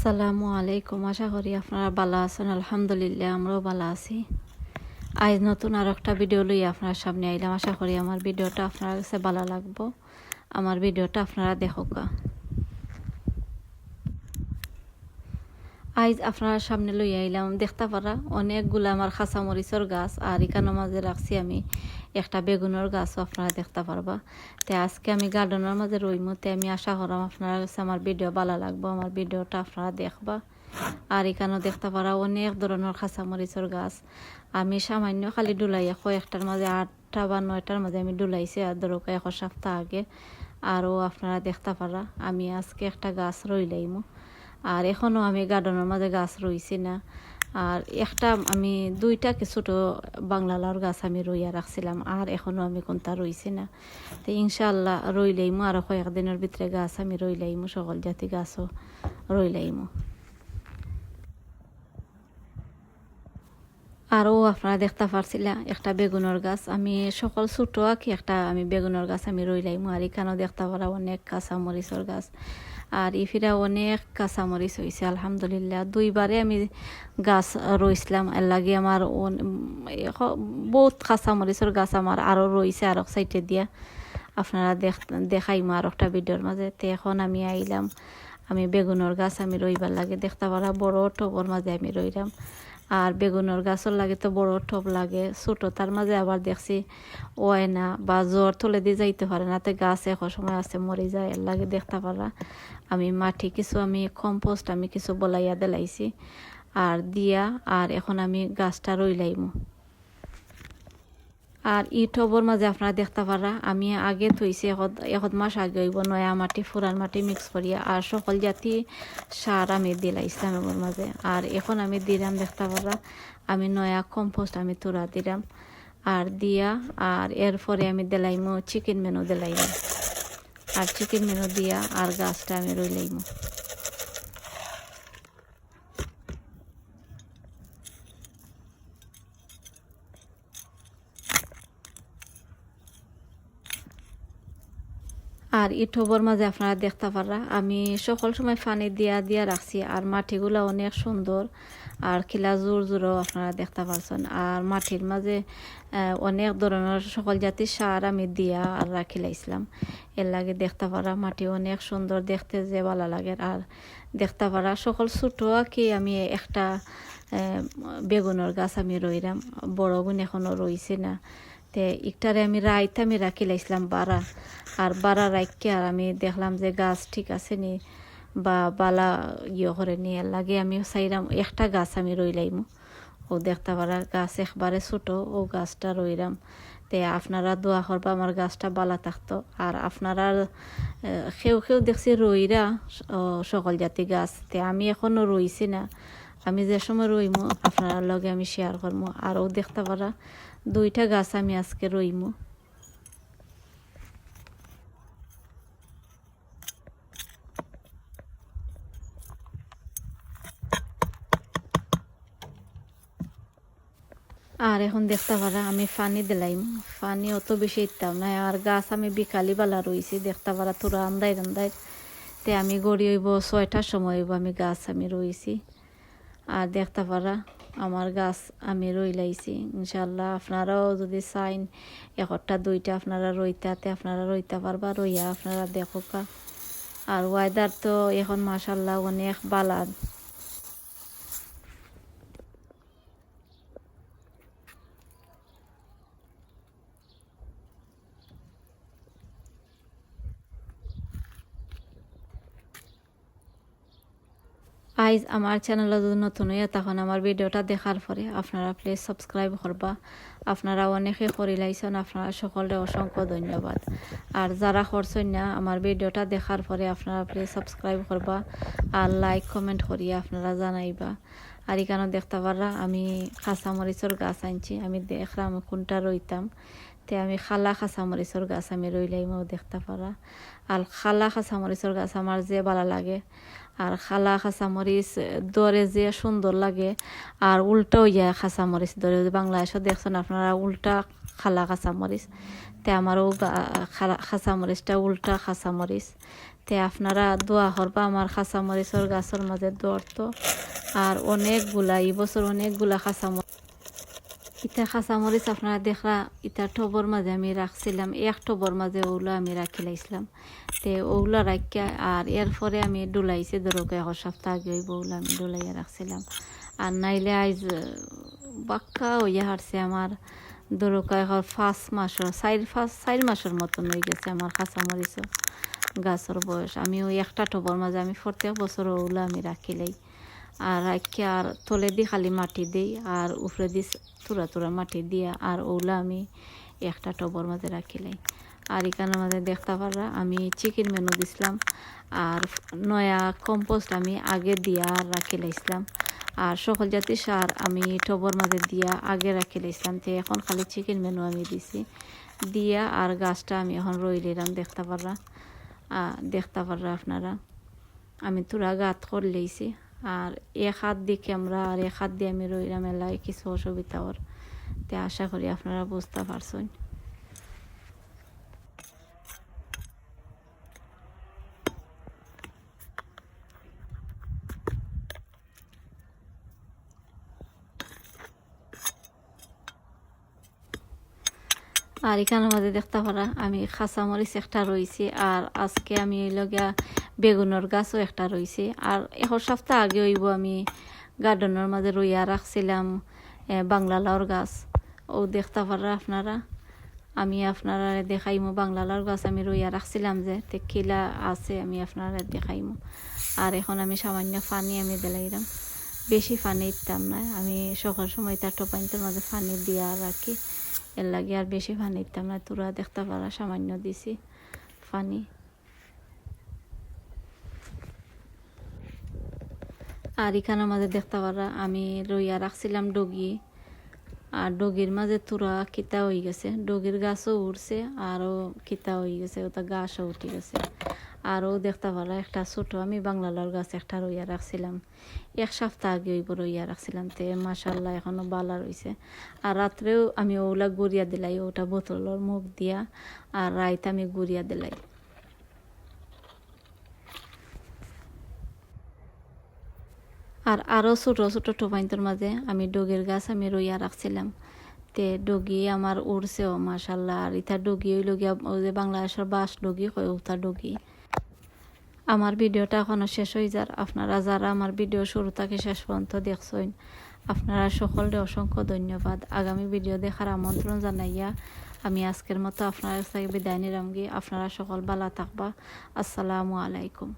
আসসালামু আলাইকুম। আশা করি আপনারা ভালো আছেন। আলহামদুলিল্লাহ আমরাও ভালো আছি। আজ নতুন আর একটা ভিডিও লইয়া আপনার সামনে আইলাম। আশা করি আমার ভিডিওটা আপনার কাছে ভালো লাগবো। আমার ভিডিওটা আপনারা দেখোকা। আজ আপনার সামনে লইয়া আইলাম দেখতে পারা অনেকগুলা আমার খাঁচামরিচর গাছ, আর এখানের মাঝে রাখছি আমি একটা বেগুনের গাছও আপনারা দেখতে পারবা। তো আজকে আমি গার্ডেনের মাঝে রইমু। তো আমি আশা করাম আপনার কাছে আমার ভিডিও ভালো লাগবো, আমার ভিডিওটা আপনারা দেখবা। আর এখানেও দেখতে পারা অনেক ধরনের খাঁচামরিচর গাছ আমি সামান্য খালি ডুলাইয়া কয়েকটার মাঝে 8টা বা 9টার মাঝে আমি ডুলাইছি, আর ধরো এক সপ্তাহ আগে। আরও আপনারা দেখতে পারা আমি আজকে একটা গাছ রইলাইমু। আর এখনও আমি গার্ডেনের মাঝে গাছ রইছি না। আর একটা আমি 2টা ছোটো বাংলা লাউর গাছ আমি রইয়া রাখছিলাম, আর এখনও আমি কোনটা রইছি না। তো ইনশাআল্লাহ রইলাইমু, আরও কয়েকদিনের ভিতরে গাছ আমি রইলাইমু, সকল জাতি গাছও রইলাইমু। আরও আপনারা দেখতে পারছিলা একটা বেগুনের গাছ আমি সকল ছোটো আঁকি একটা আমি বেগুনের গাছ আমি রইলাইমু। আর এখানেও দেখতে পারা অনেক কাঁচামরিচর গাছ, আর ইফিরা অনেক কাঁচামরিচ হয়েছে আলহামদুলিল্লাহ। 2বারে আমি গাছ রইছিলাম, এর লাগে আমার বহুত কাঁচামরিচর গাছ আমার আরও রয়েছে আর এক সাইডে দিয়া আপনারা দেখাইমু আর একটা ভিডিওর মাঝে। তো এখন আমি আইলাম আমি বেগুনের গাছ আমি রইবার লাগে দেখতে পারা বড় টবর মাঝে আমি রইলাম। আর বেগুনের গাছের লাগে তো বড় টব লাগে, ছোটো তার মাঝে আবার দেখছি ওয় না বা জ্বর তুলে দিয়ে যাইতে পারে না, তো গাছ এক সময় আছে মরে যায়। এর লাগে দেখতে পারা আমি মাটি কিছু আমি কম্পোস্ট আমি কিছু বলাইয়া দিলাইছি আর দিয়া, আর এখন আমি গাছটা রইলাইমু। আর ই টবর মাঝে আপনারা দেখতে পারা আমি আগে থইছি এক মাস আগে হইব নয়া মাটি ফুরান মাটি মিক্স করিয়া আর সকল জাতি সার আমি দিলাইছিলাম এর মাঝে। আর এখন আমি দিলাম দেখতে পারা আমি নয়া কম্পোস্ট আমি তুরা দিলাম আর দিয়া, আর এরপরে আমি দিলাইমু চিকেন মেনু দিলাইমু, আর চিকেন মেনু দিয়া আর গাছটা আমি রইলাইমু। আর এই টবর মাঝে আপনারা দেখতে পারা আমি সকল সময় পানি দিয়া দিয়া রাখছি, আর মাটিগুলা অনেক সুন্দর আর খিলা জোর জোরও আপনারা দেখতে পারছেন। আর মাটির মাঝে অনেক ধরনের সকল জাতির সার আমি দিয়া আর রাখিলাইছিলাম। এর লাগে দেখতে পারা মাটি অনেক সুন্দর দেখতে যে ভালো লাগে। আর দেখতে পারা সকল ছোটো কি আমি একটা বেগুনের গাছ আমি রইলাম, বড় গুণ এখনও রইছে না। তে একটারে আমি রাইতে আমি রাখি লাইছিলাম বাড়া, আর বাড়া রাখকে আর আমি দেখলাম যে গাছ ঠিক আছে নি বা বালা করে নিয়ে লাগে আমি চাইলাম একটা গাছ আমি রইলাইমু। ও দেখতে পারা গাছ একবারে ছোটো ও গাছটা রইলাম। তে আপনারা দোয়া করবা আমার গাছটা বালা থাকতো। আর আপনারা কেউ দেখছি রইরা সকল জাতি গাছ, তে আমি এখনও রইছি না। আমি যে সময় রইমু আপনার লগে আমি শেয়ার করবো। আরও দেখতে পারা 2টা গাছ আমি আজকে রইমু। আর এখন দেখতে পারা আমি পানি দিলাইম, পানি অত বেশি ইত্তাম না। আর গাছ আমি বিকালি বেলা রইছি দেখতে পারা তোরা আন্দাই রান্দাই। তে আমি গড়ি হইব 6টার সময় হইব আমি গাছ আমি রইছি। আর দেখতে পারা আমার গাছ আমি রইলাইছি। ইনশাল্লাহ আপনারাও যদি চাইন 1টা 2টা আপনারা রইতাতে আপনারা রইতে পারবা, রইয়া আপনারা দেখোকা। আর ওয়েদার তো এখন মাশাল্লাহ অনেক বালা। আইজ আমার চ্যানেলে যদি নতুন হইয়া তখন আমার ভিডিওটা দেখার পরে আপনারা প্লিজ সাবস্ক্রাইব করবা। আপনারা অনেকে করে লাইছেন, আপনারা সকলে অসংখ্য ধন্যবাদ। আর যারা করছেন না আমার ভিডিওটা দেখার পরে আপনারা প্লিজ সাবস্ক্রাইব করবা আর লাইক কমেন্ট করিয়া আপনারা জানাইবা। আর এখানে দেখতে পারা আমি কাঁচামরিচর গাছ আনছি, আমি দেখলাম কোনটা রইতাম। তে আমি খালা কাঁচামরিচর গাছ আমি রইলাইমও দেখতে পারা। আর খালা কাঁচামরিচর গাছ আমার যে ভালো লাগে। আর খালা কাঁচামরিচ দরে যে সুন্দর লাগে, আর উল্টাও ইয়া কাঁচামরিচ দরে বাংলাদেশও দেখছেন আপনারা উল্টা খালা কাঁচামরিচ, তে আমারও কাঁচামরিচটা উল্টা কাঁচামরিচ। তে আপনারা দোয়া করবা আমার কাঁচামরিচের গাছের মাঝে দৌড়ত। আর অনেকগুলা এই বছর অনেকগুলা কাঁচামরিচ, ইটা কাঁচামরিচ আপনারা দেখরা ইটা টবর মাঝে আমি রাখছিলাম, এক টবর মাঝে ওগুলো আমি রাখি লাইছিলাম। তে ওগুলো রাখিয়া আর এরপরে আমি ডুলাইছি, ধরো এক সপ্তাহ আগে ওই বউগুলো আমি ডুলাইয়া রাখছিলাম। আর নাইলে আজ বাক্কা হইয়া হারছে আমার, ধরো 5 মাসের 4 মাসের মতন হয়ে গেছে আমার কাঁচামরিচ গাছের বয়স। আমি ওই একটা টবর মাঝে আমি প্রত্যেক বছর ওগুলো আমি রাখিলাই। আর রাখিয়া আর তলে দিয়ে খালি মাটি দিই আর উপরে দিয়ে তুরা তুরা মাটি দিয়া আর ওগুলো আমি একটা টবর মাঝে রাখিলাই। আর এখানের মাঝে দেখতে পারা আমি চিকেন মেনু দিছিলাম আর নয়া কম্পোস্ট আমি আগে দিয়া রাখি লাইছিলাম। আর সকল জাতি সার আমি টবর মাঝে দিয়া আগে রাখি লাইছিলাম। তো এখন খালি চিকেন মেনু আমি দিছি দিয়া আর গাছটা আমি এখন রইলাম দেখতে পাররা আপনারা। আমি তুরা গাত করে লইছি আর এক হাত দিয়ে ক্যামেরা আর এক হাত দিয়ে আমি রইলাম, এলাই কিছু অসুবিধা ওর। তে আশা করি আপনারা বুঝতে পারছেন। আর এখানের মধ্যে দেখতে পারা আমি কাঁচামরিচ একটা রয়েছে আর আজকে আমি লগিয়া বেগুনের গাছও একটা রয়েছে। আর এক সপ্তাহ আগে হইব আমি গার্ডেনের মাঝে রইয়া রাখছিলাম বাংলা লাউর গাছ, ও দেখতে পারা আপনারা। আমি আপনারা দেখাইমো বাংলা লাউর গাছ আমি রইয়া রাখছিলাম যে কিলা আছে আমি আপনারা দেখাইমো। আর এখন আমি সামান্য পানি আমি দিলাইলাম, বেশি পানি দিতাম না, আমি সকাল সময় তার টপাইনটার মাঝে পানি দিয়া রাখি, এর লাগে আর বেশি পানি দিতাম না। তোরা দেখতে পারা সামান্য দিছি পানি। আর এখানের মাঝে দেখতে পারা আমি রইয়া রাখছিলাম ডগি, আর ডগির মাঝে তোরা কিতা হয়ে গেছে, ডগির গাছও উঠছে আরও কিতা হয়ে গেছে, ওটা গাছও উঠে গেছে। আরও দেখতে পারা একটা ছোট আমি বাংলা লাউর গাছ একটা রইয়া রাখছিলাম, এক সপ্তাহ আগে ওই রইয়া রাখছিলাম। তে মাশাল্লাহ এখনো বালা রয়েছে। আর রাত্রেও আমি ওগুলা গুড়িয়া দিলাই, ওটা বোতলের মুখ দিয়া, আর রাইতে আমি গুড়িয়া দিলাই। আর আরও ছোট ছোট টোপাইন্তর মাঝে আমি ডগির গাছ আমি রইয়া রাখছিলাম। তে ডগি আমার উড়ছেও মাশাল্লাহ। আর ইতা ডগি ওই লগিয়া ওই যে বাংলাদেশের বাস ডগি কয় ওটা ডগি। আমার ভিডিওটা এখনো শেষ হয়ে যার, আপনারা যারা আমার ভিডিও শুরু থেকে শেষ পর্যন্ত দেখছেন আপনারা সকলকে অসংখ্য ধন্যবাদ। আগামী ভিডিও দেখার আমন্ত্রণ জানাইয়া আমি আজকের মতো আপনার কাছে বিদায় নিলাম। আপনারা সকল ভালো থাকবা। আসসালামু আলাইকুম।